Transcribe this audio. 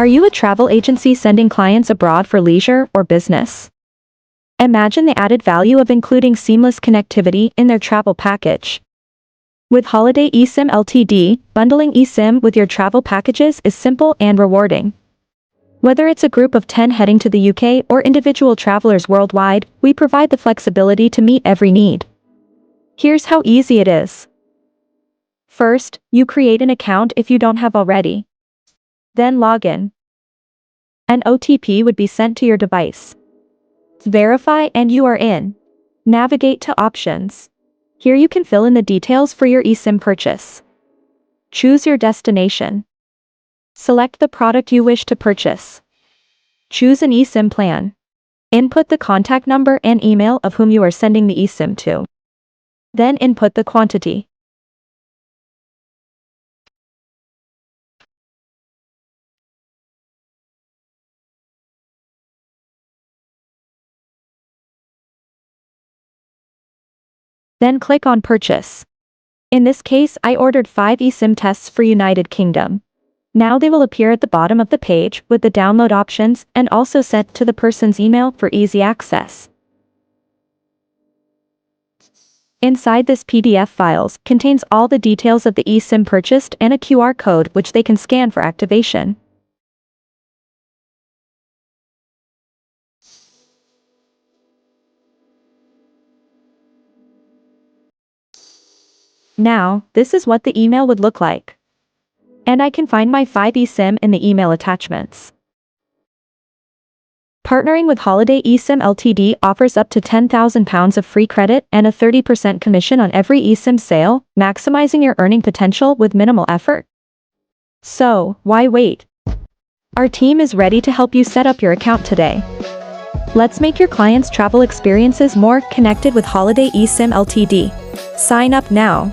Are you a travel agency sending clients abroad for leisure or business? Imagine the added value of including seamless connectivity in their travel package. With Holiday eSIM Ltd, bundling eSIM with your travel packages is simple and rewarding. Whether it's a group of 10 heading to the UK or individual travelers worldwide, we provide the flexibility to meet every need. Here's how easy it is. First, you create an account if you don't have already. Then log in. An OTP would be sent to your device. Verify and you are in. Navigate to Options. Here you can fill in the details for your eSIM purchase. Choose your destination. Select the product you wish to purchase. Choose an eSIM plan. Input the contact number and email of whom you are sending the eSIM to. Then input the quantity. Then click on Purchase. In this case, I ordered 5 eSIM tests for United Kingdom. Now they will appear at the bottom of the page with the download options and also sent to the person's email for easy access. Inside this PDF files contains all the details of the eSIM purchased and a QR code which they can scan for activation. Now, this is what the email would look like. And I can find my 5 eSIM in the email attachments. Partnering with Holiday eSIM Ltd offers up to £10,000 of free credit and a 30% commission on every eSIM sale, maximizing your earning potential with minimal effort. So, why wait? Our team is ready to help you set up your account today. Let's make your clients' travel experiences more connected with Holiday eSIM Ltd. Sign up now.